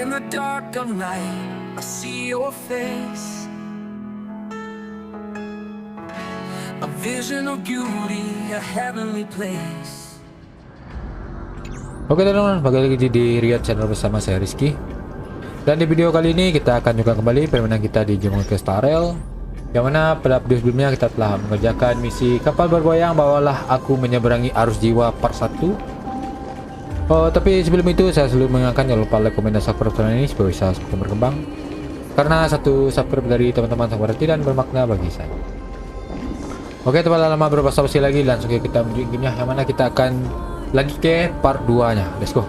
In the dark of night, I see your face. A vision of beauty, a heavenly place. Oke teman-teman, balik lagi di Riyad channel bersama saya Rizky. Dan di video kali ini kita akan juga kembali permainan kita di game castorice, yang mana pada video sebelumnya kita telah mengerjakan misi kapal bergoyang bawalah aku menyebrangi arus jiwa part 1. Tapi sebelum itu saya selalu mengingatkan jangan lupa like, komen, dan subscribe channel ini supaya bisa semakin berkembang, karena satu subscribe dari teman-teman sangat berarti dan bermakna bagi saya. Oke, tanpa lama berbasa-basi lagi, langsung kita menuju gamenya, yang mana kita akan lagi ke part 2 nya. Let's go.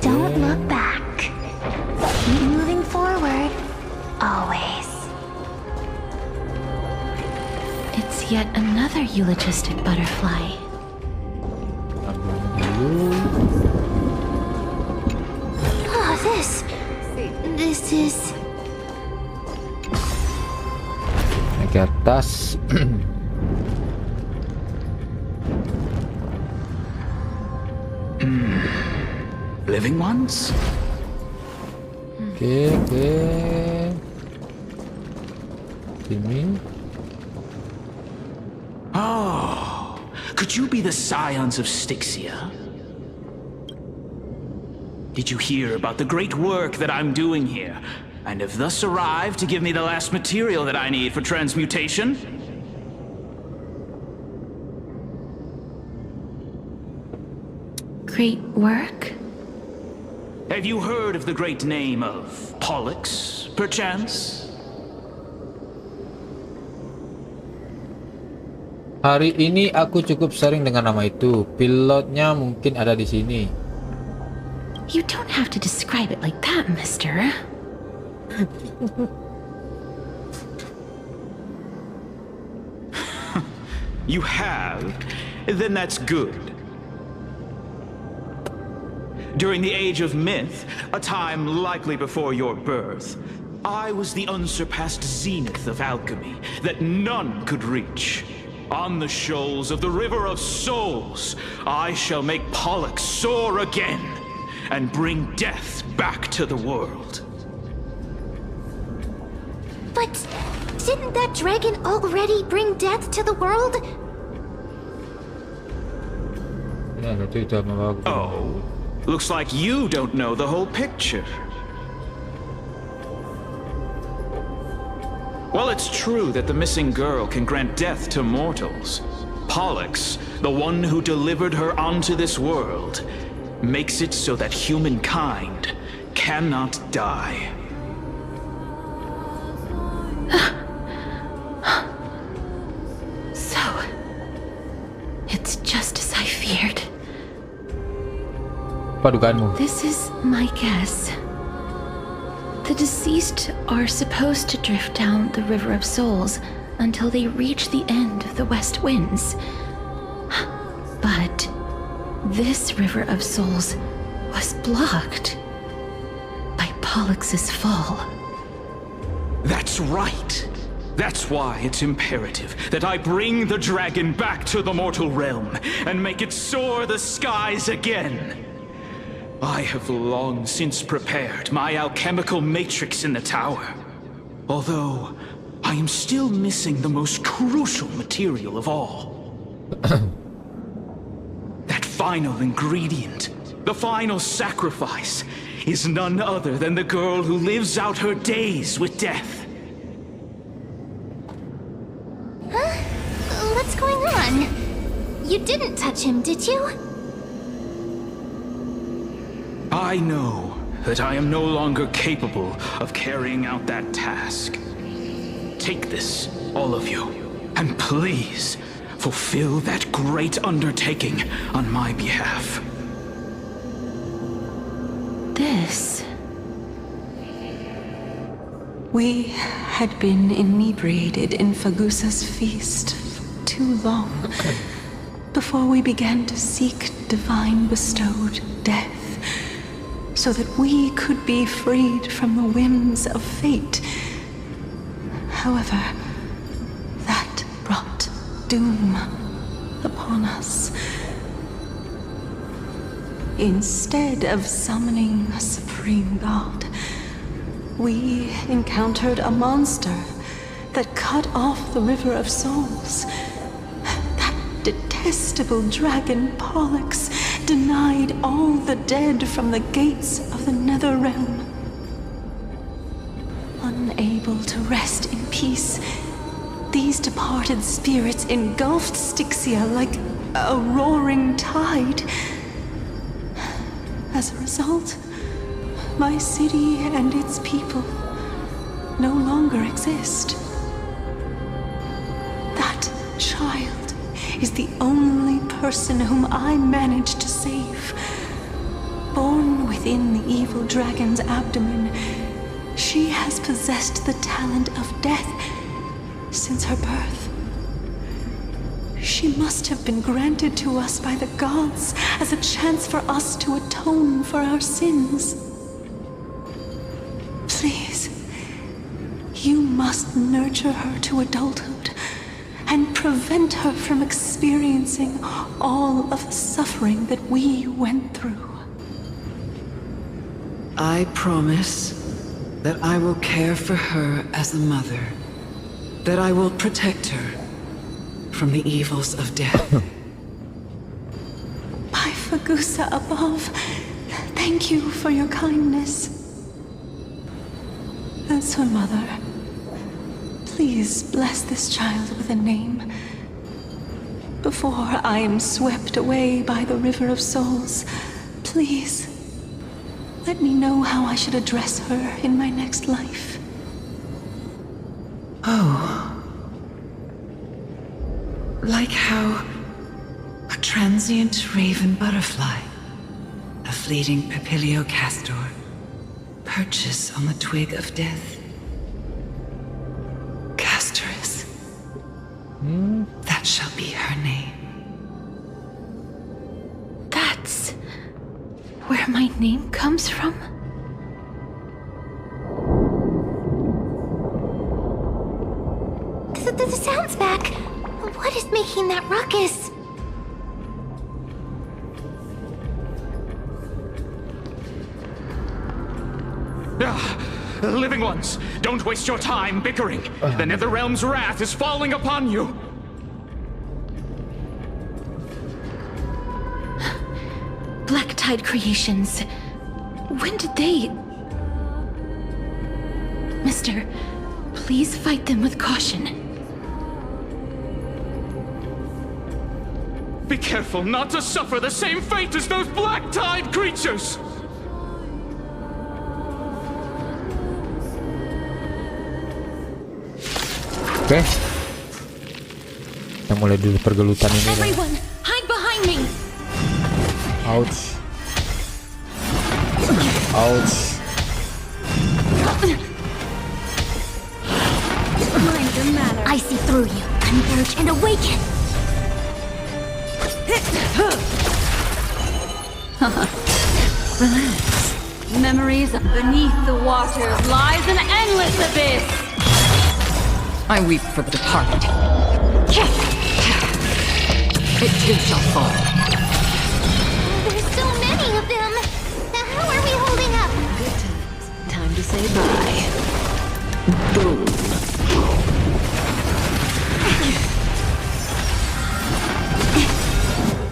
Don't look back. Keep moving forward. Always. It's yet another eulogistic butterfly. Oh, this is... Naik ke atas. Living ones? Oke. Sini. Oh, could you be the scions of Styxia? Did you hear about the great work that I'm doing here, and have thus arrived to give me the last material that I need for transmutation? great work? Have you heard of the great name of Pollux, perchance? Hari ini aku cukup sering dengan nama itu. Pilotnya mungkin ada di sini. You don't have to describe it like that, mister. You have? Then that's good. During the age of myth, a time likely before your birth, I was the unsurpassed zenith of alchemy that none could reach. On the shoals of the River of Souls, I shall make Pollux soar again and bring death back to the world. But didn't that dragon already bring death to the world? Oh, looks like you don't know the whole picture. Well, it's true that the missing girl can grant death to mortals. Pollux, the one who delivered her onto this world, makes it so that humankind cannot die. So, it's just as I feared. Padukanmu. This is my guess. The deceased are supposed to drift down the River of Souls until they reach the end of the West Winds. But this River of Souls was blocked by Pollux's fall. That's right. That's why it's imperative that I bring the dragon back to the mortal realm and make it soar the skies again. I have long since prepared my alchemical matrix in the tower. Although, I am still missing the most crucial material of all. That final ingredient, the final sacrifice, is none other than the girl who lives out her days with death. Huh? What's going on? You didn't touch him, did you? I know that I am no longer capable of carrying out that task. Take this, all of you, and please fulfill that great undertaking on my behalf. This... We had been inebriated in Fagusa's feast for too long before we began to seek divine bestowed death, so that we could be freed from the whims of fate. However, that brought doom upon us. instead of summoning a supreme god, we encountered a monster that cut off the River of Souls. That detestable dragon Pollux denied all the dead from the gates of the nether realm. Unable to rest in peace, these departed spirits engulfed Styxia like a roaring tide. As a result, my city and its people no longer exist. That child is the only person whom I managed to save. Born within the evil dragon's abdomen, she has possessed the talent of death since her birth. She must have been granted to us by the gods as a chance for us to atone for our sins. Please, you must nurture her to adulthood and prevent her from experiencing all of the suffering that we went through. I promise that I will care for her as a mother, that I will protect her from the evils of death. By Fagusa above, thank you for your kindness. As her mother, please bless this child with a name. Before I am swept away by the River of Souls, please let me know how I should address her in my next life. Oh. Like how a transient raven butterfly, a fleeting papilio castor, perches on the twig of death. Castorice. That shall be her name. That's where my name comes from? The sound's back. What is making that ruckus? Living ones, don't waste your time bickering. The Netherrealm's wrath is falling upon you. Black Tide creations. When did they... Mister, please fight them with caution. Be careful not to suffer the same fate as those Black Tide creatures! Oke. Kita mulai dulu pergelutan ini. Everyone, hide behind me. Ouch. Ouch. I see through you. Converge and awaken. Relax. Memories beneath the waters lies an endless abyss. I weep for the departed. It too shall fall. There's so many of them. How are we holding up? Good times. Time to say bye. Boom.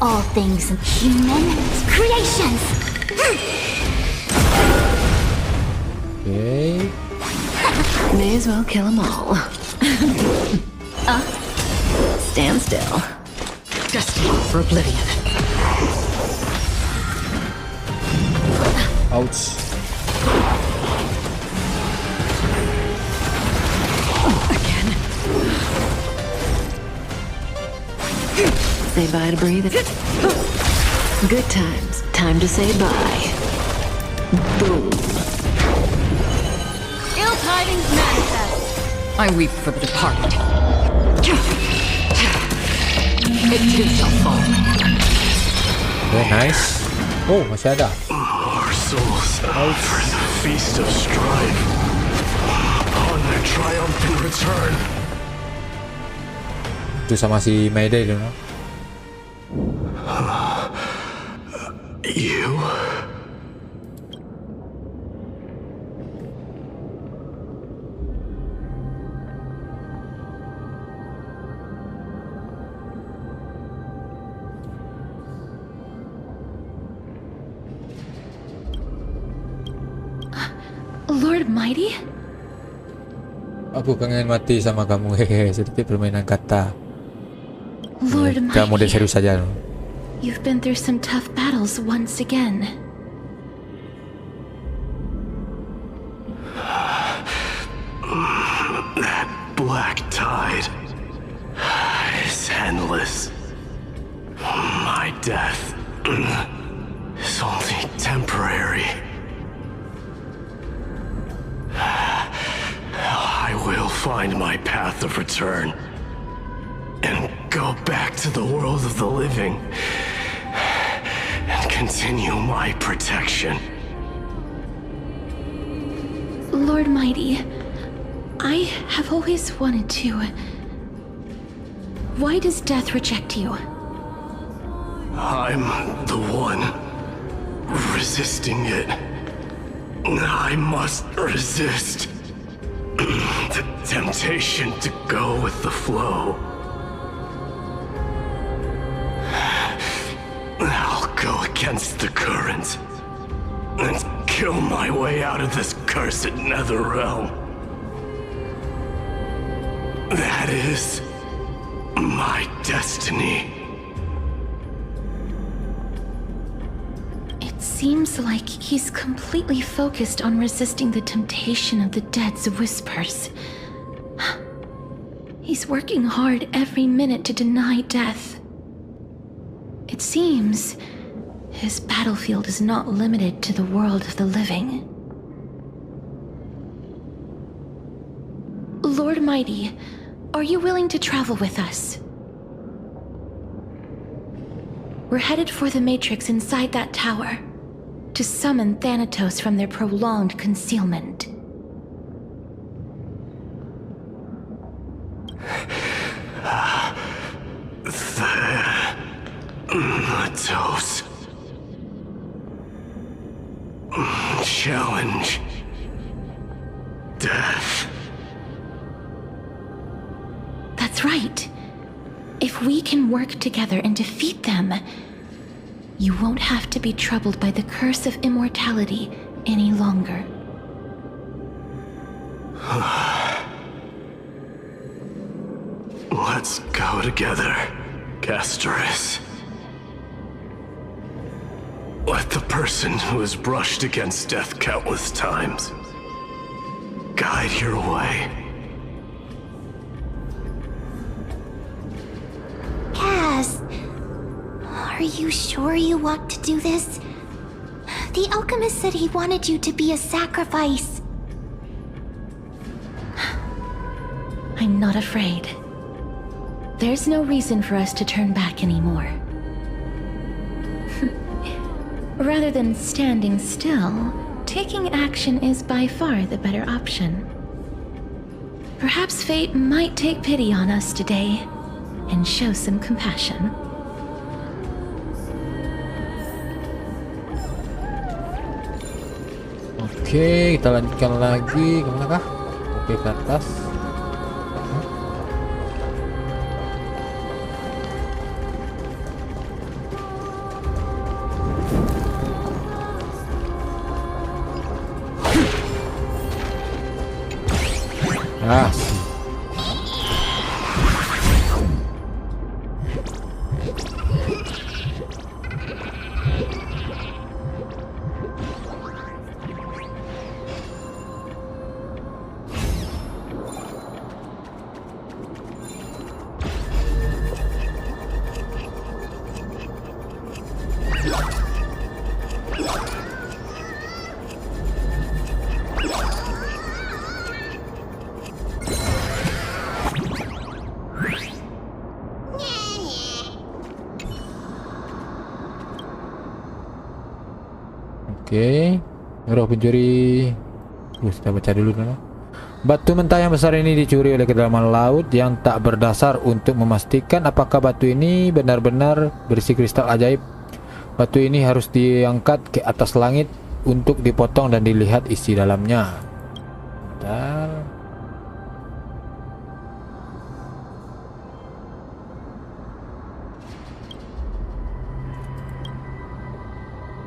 All things human creations. Okay. May as well kill them all. Stand still. Destined for oblivion. Ouch. Again. Say bye to breathe. Good times. Time to say bye. Boom. Ill tidings manifest. I weep for the departed. It too shall fall. Okay, nice. Oh, masih ada. Our souls for the feast of strife on their triumphant return. Itu sama si Mayday dulu. You? Lord Mighty? Aku kangen mati sama kamu. Hehe, sedikit permainan kata. Lord Kamu udah Mighty, serius saja. you've been through some tough battles once again. That black tide is endless. My death is only temporary. I will find my path of return and go back to the world of the living and continue my protection. Lord Mighty, I have always wanted to. Why does death reject you? I'm the one resisting it. I must resist the temptation to go with the flow. I'll go against the current and kill my way out of this cursed nether realm. That is my destiny. It seems like he's completely focused on resisting the temptation of the dead's whispers. He's working hard every minute to deny death. It seems his battlefield is not limited to the world of the living. Lord Mighty, are you willing to travel with us? We're headed for the Matrix inside that tower, to summon Thanatos from their prolonged concealment. Thanatos. Challenge. Death. That's right. If we can work together and defeat them, you won't have to be troubled by the curse of immortality any longer. Let's go together, castorice. Let the person who has brushed against death countless times guide your way. Cass, are you sure you want to do this? The alchemist said he wanted you to be a sacrifice. I'm not afraid. There's no reason for us to turn back anymore. Rather than standing still, taking action is by far the better option. Perhaps fate might take pity on us today and show some compassion. Oke, kita lanjutkan lagi. Kemana kah? Oke, ke atas. Ah, Oke, roh pencuri. Kita baca dulu dulu. Batu mentah yang besar ini dicuri oleh kedalaman laut yang tak berdasar. Untuk memastikan apakah batu ini benar-benar berisi kristal ajaib, Batu ini harus diangkat ke atas langit untuk dipotong dan dilihat isi dalamnya. Bentar.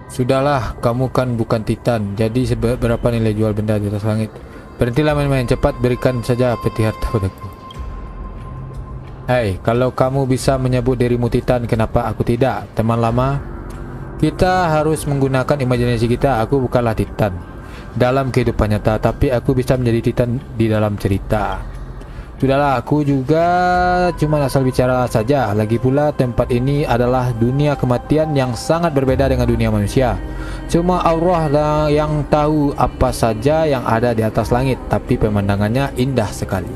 Sudahlah, kamu kan bukan Titan, jadi seberapa nilai jual benda di atas langit? Berhentilah main-main, cepat berikan saja peti harta padaku. Hai, kalau kamu bisa menyebut dirimu Titan, kenapa aku tidak? Teman lama, kita harus menggunakan imajinasi kita. Aku bukanlah Titan dalam kehidupan nyata, tapi aku bisa menjadi Titan di dalam cerita. Sudahlah, aku juga cuma asal bicara saja. Lagi pula tempat ini adalah dunia kematian yang sangat berbeda dengan dunia manusia. Cuma Allah lah yang tahu apa saja yang ada di atas langit, tapi pemandangannya indah sekali.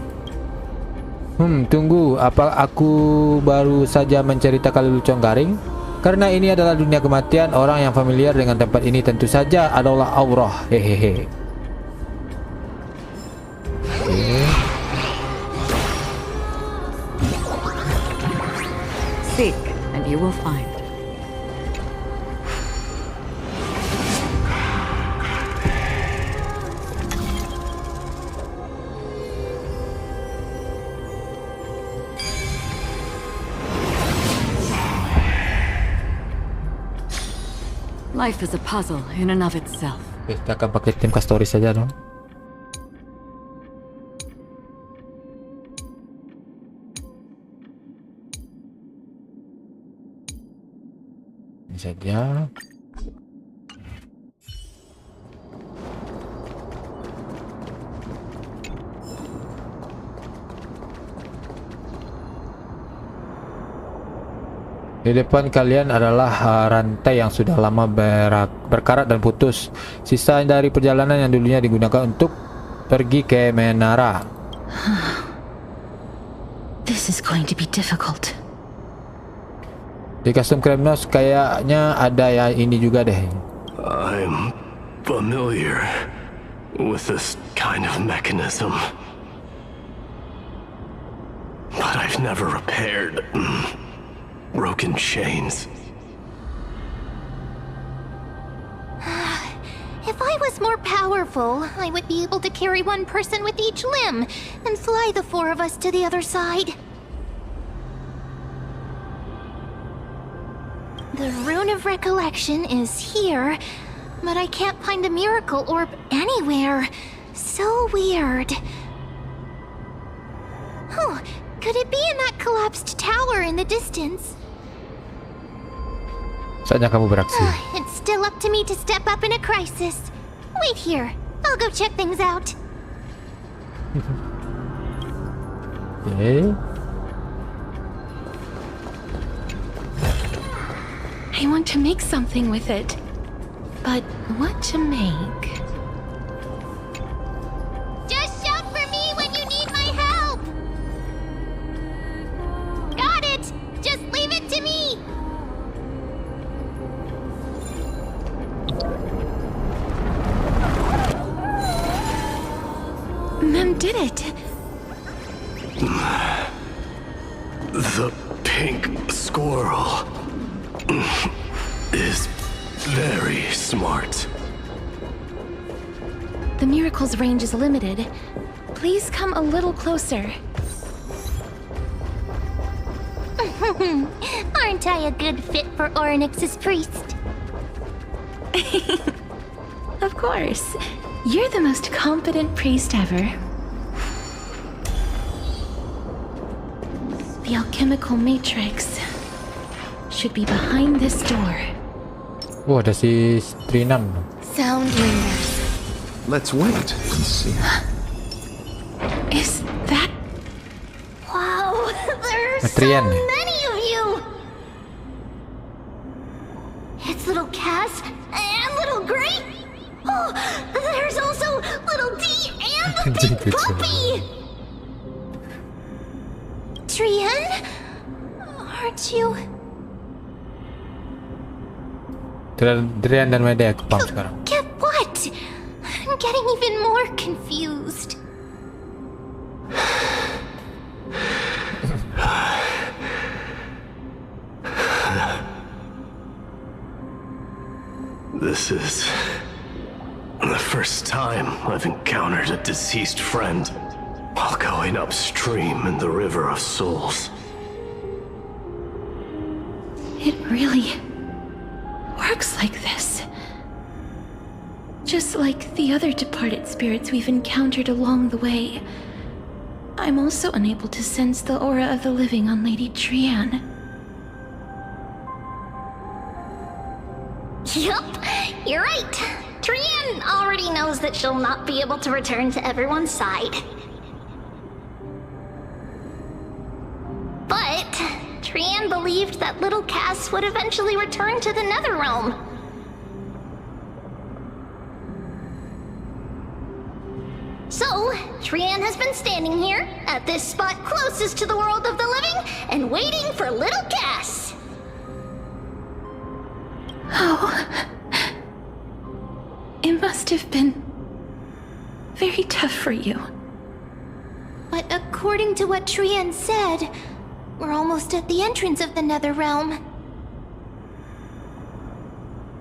Tunggu, apa aku baru saja menceritakan lelucon garing? Karena ini adalah dunia kematian, orang yang familiar dengan tempat ini tentu saja adalah Allah. Hehehe. Seek, and you will find. Life is a puzzle in and of itself. Kita akan pakai tim castorice saja dong. Ini saja. Di depan kalian adalah rantai yang sudah lama berkarat dan putus. Sisa dari perjalanan yang dulunya digunakan untuk pergi ke menara. This is going to be difficult. Di custom Kremnos kayaknya ada ya ini juga deh. I'm familiar with this kind of mechanism, but I've never repaired broken chains. If I was more powerful, I would be able to carry one person with each limb and fly the four of us to the other side. The Rune of Recollection is here, but I can't find a miracle orb anywhere. So weird. Oh, could it be in that collapsed tower in the distance? Saatnya kamu beraksi. It's still up to me to step up in a crisis. Wait here. I'll go check things out. Okay. I want to make something with it. But what to make? Just shout for me when you need my help! Got it! Just leave it to me! Mem did it. The pink squirrel is very smart. The miracle's range is limited. Please come a little closer. Aren't I a good fit for Orynyx's priest? Of course. You're the most competent priest ever. The alchemical matrix should be behind this door. Wah, ada si Trinam. Sound lingers. Let's wait and see. Is that... Wow, there's so Matrian. many of you! It's little Cass and little Gray. Oh, there's also little D and the big puppy! Trian? Aren't you... Drian dan Medea aku paham sekarang. Get what? I'm getting even more confused. This is the first time I've encountered a deceased friend while going upstream in the River of Souls. It really works like this. Just like the other departed spirits we've encountered along the way, I'm also unable to sense the aura of the living on Lady Trian. Yup, you're right. Trian already knows that she'll not be able to return to everyone's side. But Trian believed that little Cass would eventually return to the Netherrealm. So, Trian has been standing here, at this spot closest to the world of the living, and waiting for little Cass. Oh. It must have been very tough for you. But according to what Trian said, we're almost at the entrance of the Netherrealm.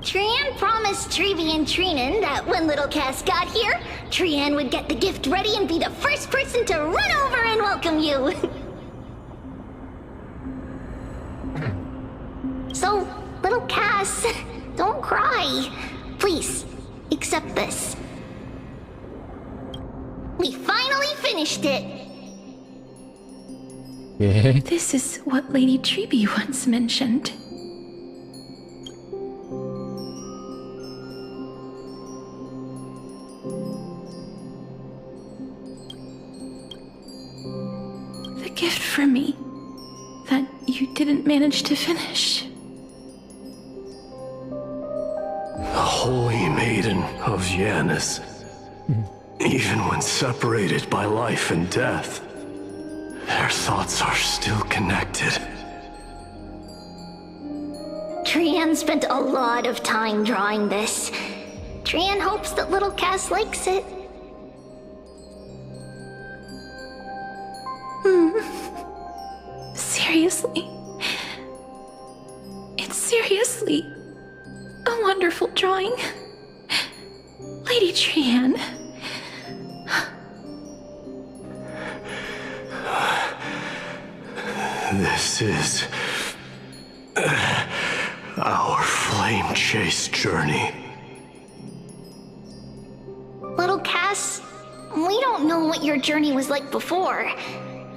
Trian promised Trevi and Trinan that when little Cass got here, Trian would get the gift ready and be the first person to run over and welcome you. So, little Cass, don't cry. Please, accept this. We finally finished it. Okay. This is what Lady Trevi once mentioned. The gift for me that you didn't manage to finish. The Holy Maiden of Yanis. Even when separated by life and death, their thoughts are still connected. Trian spent a lot of time drawing this. Trian hopes that little Cass likes it. Seriously? It's seriously a wonderful drawing. Lady Trian. This is our flame chase journey. Little Cass, we don't know what your journey was like before.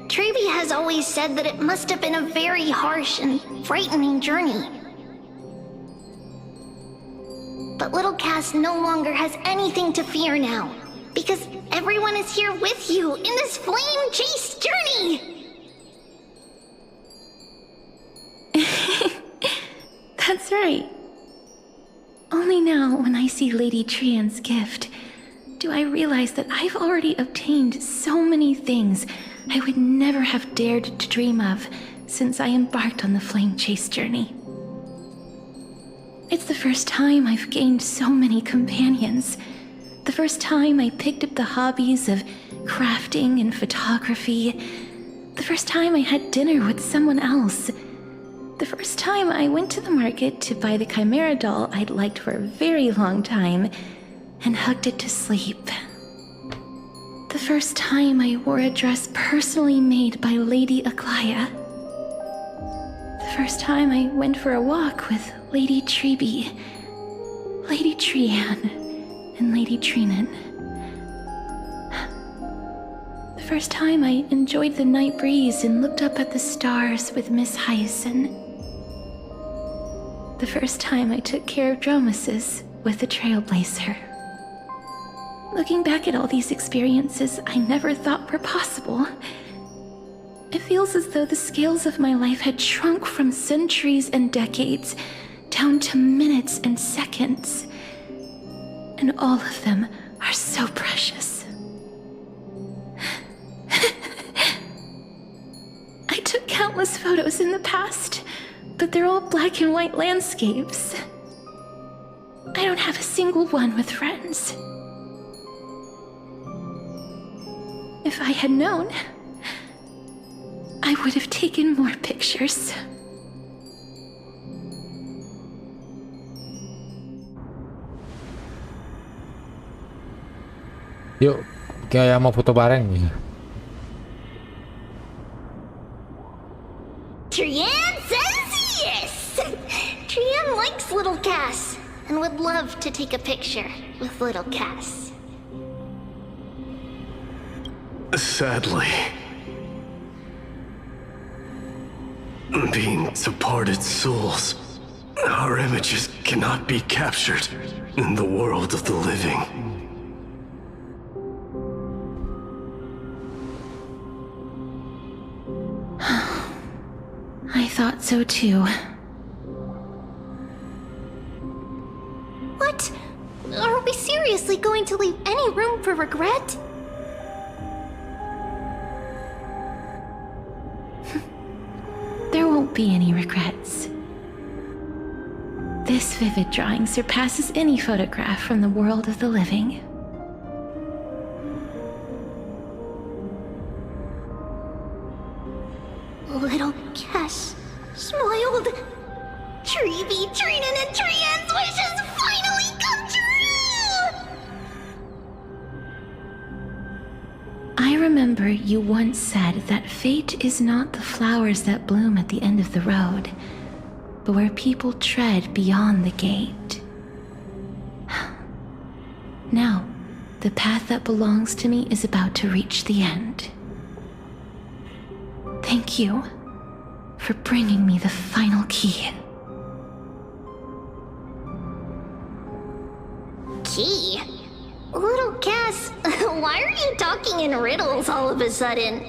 Trevi has always said that it must have been a very harsh and frightening journey. But little Cass no longer has anything to fear now, because everyone is here with you in this flame chase journey! That's right. Only now, when I see Lady Trian's gift, do I realize that I've already obtained so many things I would never have dared to dream of since I embarked on the flame chase journey. It's the first time I've gained so many companions. The first time I picked up the hobbies of crafting and photography. The first time I had dinner with someone else. The first time I went to the market to buy the Chimera doll I'd liked for a very long time and hugged it to sleep. The first time I wore a dress personally made by Lady Aglaya. The first time I went for a walk with Lady Trevi, Lady Trian, and Lady Trinan. The first time I enjoyed the night breeze and looked up at the stars with Miss Hyacinth. The first time I took care of Dromasis with the Trailblazer. Looking back at all these experiences I never thought were possible, it feels as though the scales of my life had shrunk from centuries and decades down to minutes and seconds. And all of them are so precious. I took countless photos in the past, but they're all black and white landscapes. I don't have a single one with friends. If I had known, I would have taken more pictures. Yuk, kayak mau foto bareng nih. Trian says yes! Trian likes little Cass and would love to take a picture with little Cass. Sadly, being departed souls, our images cannot be captured in the world of the living. I thought so too. What? Are we seriously going to leave any room for regret? There won't be any regrets. This vivid drawing surpasses any photograph from the world of the living. Little Cass smiled. Treevee, Trinan, and Trian's wishes finally come true! I remember you once said that fate is not the flowers that bloom at the end of the road, but where people tread beyond the gate. Now, the path that belongs to me is about to reach the end. Thank you for bringing me the final key. Key? Little Cass, why are you talking in riddles all of a sudden?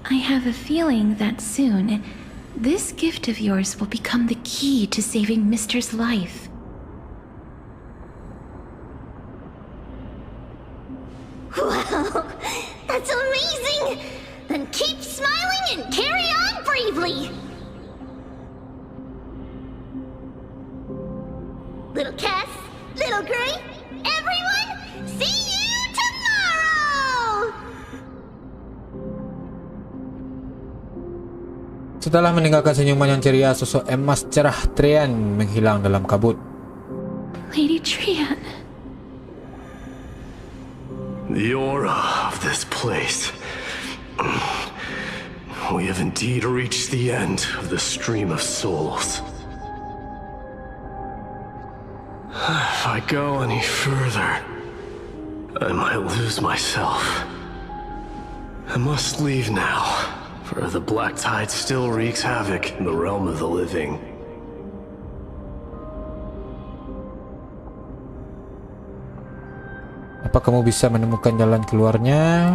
I have a feeling that soon, this gift of yours will become the key to saving Mister's life. Wow, that's amazing! Then keep smiling and carry on bravely! Little Cass, Little Gray, everyone, see you tomorrow! Setelah meninggalkan senyuman yang ceria, sosok emas cerah Trian menghilang dalam kabut. Lady Trian. The aura of this place. We have indeed reached the end of the stream of souls. If I go any further, I might lose myself. I must leave now, for the black tide still wreaks havoc in the realm of the living. Apa kamu bisa menemukan jalan keluarnya?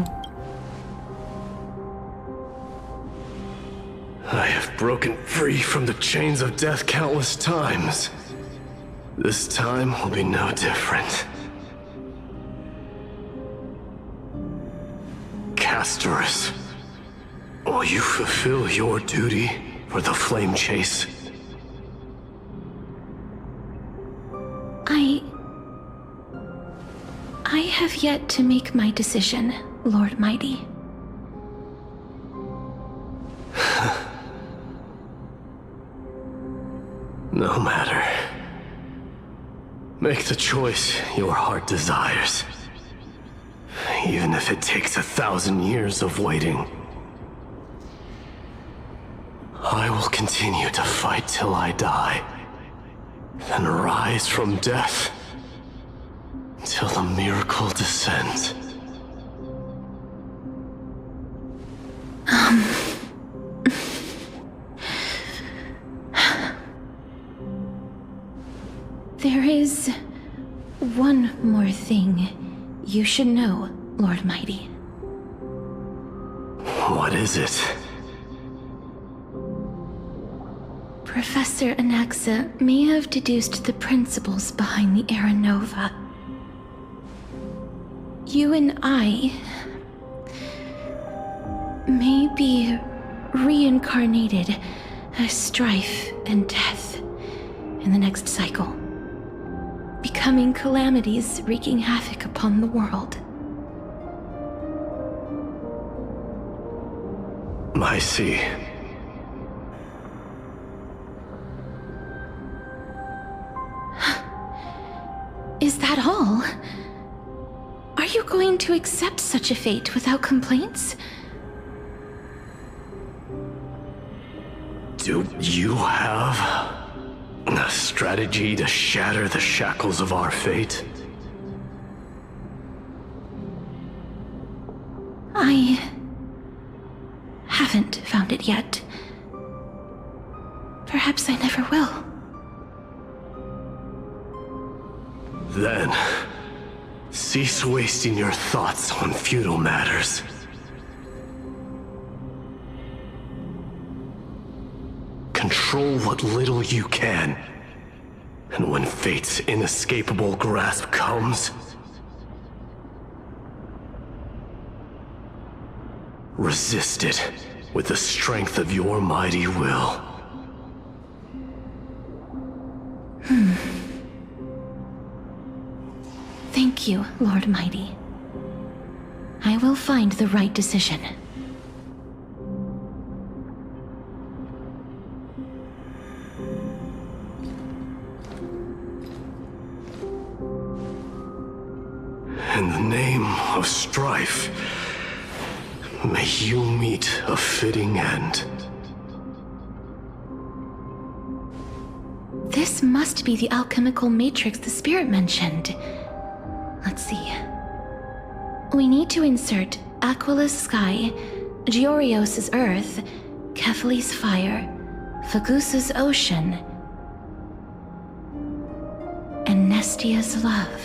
I have broken free from the chains of death countless times. This time will be no different. Castorice, will you fulfill your duty for the flame chase? I have yet to make my decision, Lord Mighty. No matter. Make the choice your heart desires. Even if it takes 1,000 years of waiting. I will continue to fight till I die. Then rise from death. Till the miracle descends. There is one more thing you should know, Lord Mighty. What is it? Professor Anaxa may have deduced the principles behind the Era Nova. You and I may be reincarnated as strife and death in the next cycle, becoming calamities wreaking havoc upon the world. I see. Is that all? Are you going to accept such a fate without complaints? Do you have a strategy to shatter the shackles of our fate? I haven't found it yet. Perhaps I never will. Then, cease wasting your thoughts on futile matters. Control what little you can, and when fate's inescapable grasp comes, resist it with the strength of your mighty will. Thank you, Lord Mighty. I will find the right decision. In the name of strife, may you meet a fitting end. This must be the alchemical matrix the spirit mentioned. Let's see. We need to insert Aquila's sky, Giorios's earth, Kefali's fire, Fagusa's ocean, and Nestia's love.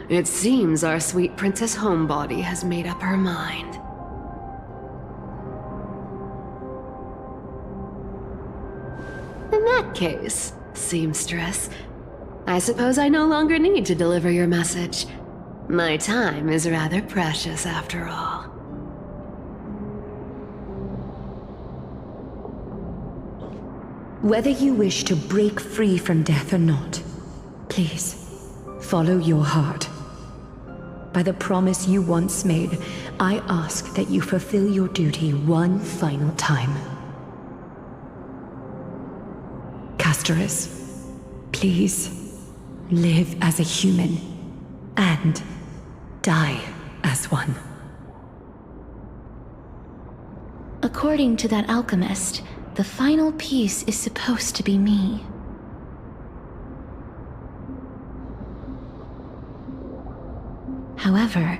It seems our sweet Princess Homebody has made up her mind. In that case, seamstress, I suppose I no longer need to deliver your message. My time is rather precious after all. Whether you wish to break free from death or not, please, follow your heart. By the promise you once made, I ask that you fulfill your duty one final time. Castorice, please, live as a human, and die as one. According to that alchemist, the final piece is supposed to be me. However,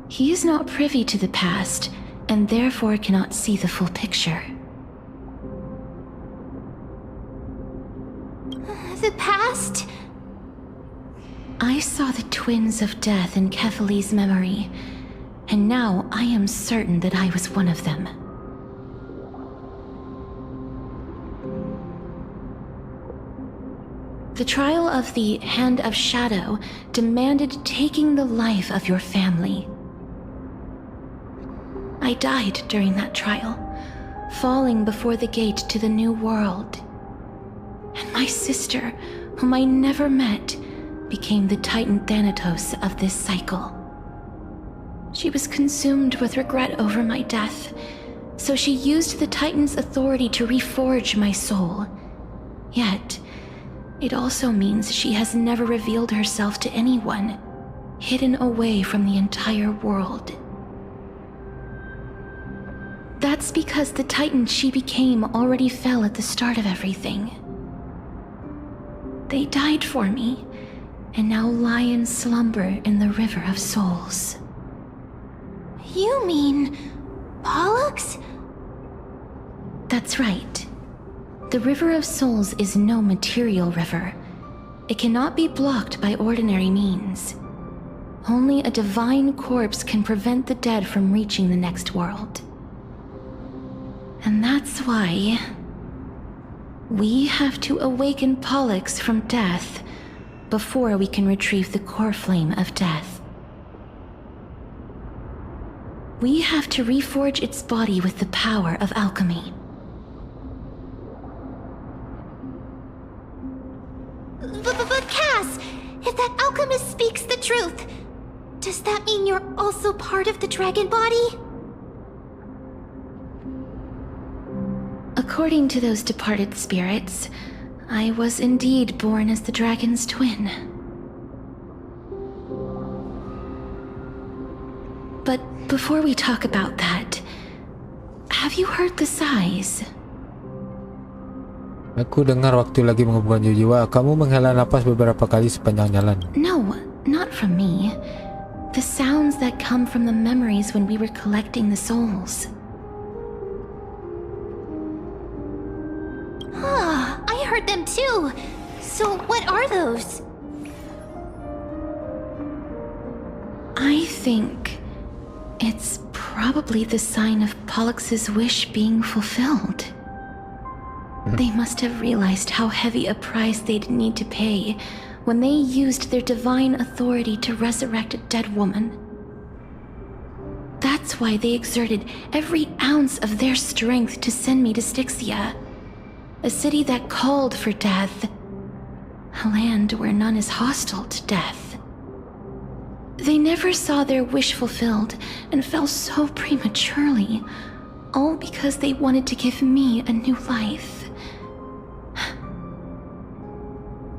he is not privy to the past, and therefore cannot see the full picture. The past? I saw the twins of death in Kefali's memory, and now I am certain that I was one of them. The trial of the Hand of Shadow demanded taking the life of your family. I died during that trial, falling before the gate to the new world. And my sister, whom I never met, became the Titan Thanatos of this cycle. She was consumed with regret over my death, so she used the Titan's authority to reforge my soul. Yet, it also means she has never revealed herself to anyone, hidden away from the entire world. That's because the Titan she became already fell at the start of everything. They died for me, and now lie in slumber in the River of Souls. You mean Pollux? That's right. The River of Souls is no material river. It cannot be blocked by ordinary means. Only a divine corpse can prevent the dead from reaching the next world. And that's why we have to awaken Pollux from death before we can retrieve the core flame of death. We have to reforge its body with the power of alchemy. But Cass, if that alchemist speaks the truth, does that mean you're also part of the dragon body? According to those departed spirits, I was indeed born as the dragon's twin. But before we talk about that, have you heard the sighs? Aku dengar waktu lagi menghubungkan jiwa, kamu menghela napas beberapa kali sepanjang jalan. No, not from me. The sounds that come from the memories when we were collecting the souls. Ah, I heard them too. So what are those? I think it's probably the sign of Pollux's wish being fulfilled. They must have realized how heavy a price they'd need to pay when they used their divine authority to resurrect a dead woman. That's why they exerted every ounce of their strength to send me to Styxia, a city that called for death, a land where none is hostile to death. They never saw their wish fulfilled and fell so prematurely, all because they wanted to give me a new life.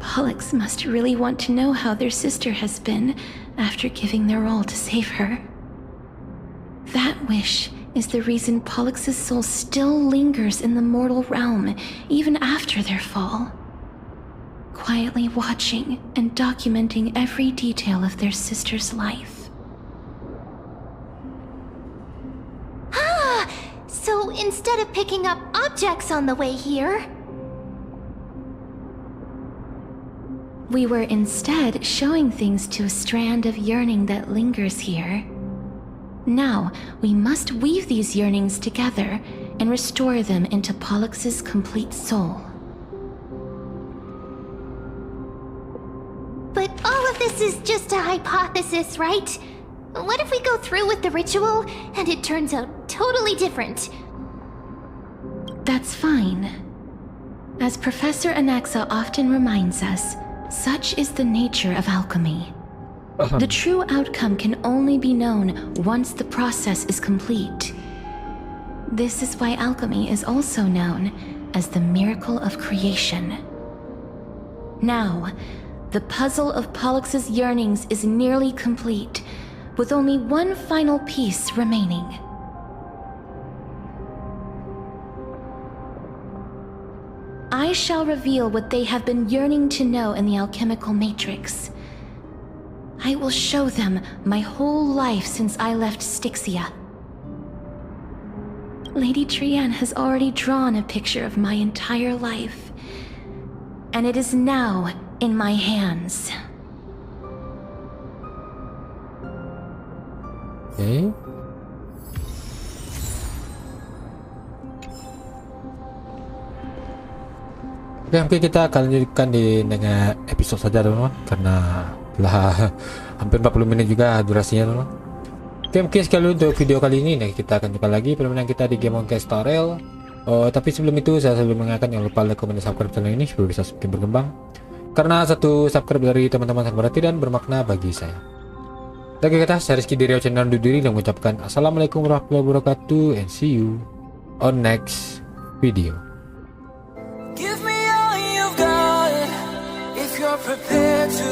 Pollux must really want to know how their sister has been after giving their all to save her. That wish is the reason Pollux's soul still lingers in the mortal realm even after their fall, quietly watching and documenting every detail of their sister's life. Ah! So instead of picking up objects on the way here, we were instead showing things to a strand of yearning that lingers here. Now, we must weave these yearnings together and restore them into Pollux's complete soul. but all of this is just a hypothesis, right? What if we go through with the ritual and it turns out totally different? That's fine. As Professor Anaxa often reminds us, such is the nature of alchemy. The true outcome can only be known once the process is complete. This is why alchemy is also known as the miracle of creation. Now, the puzzle of Pollux's yearnings is nearly complete, with only one final piece remaining. I shall reveal what they have been yearning to know in the alchemical matrix. I will show them my whole life since I left Styxia. Lady Trian has already drawn a picture of my entire life, and it is now in my hands. Okay. Oke, mungkin kita akan lanjutkan dengan episode saja teman-teman, karena telah hampir 40 menit juga durasinya teman-teman. Oke, mungkin sekali untuk video kali ini. Nah, kita akan jumpa lagi permainan kita di game Honkai Starel. Tapi sebelum itu saya selalu mengingatkan jangan lupa like, komen, dan subscribe channel ini supaya bisa semakin berkembang, karena satu subscribe dari teman-teman sangat berarti dan bermakna bagi saya. Oke, saya Rizky dari channel undur diri dan mengucapkan assalamualaikum warahmatullahi wabarakatuh, and see you on next video. Give me all you've got if you're prepared to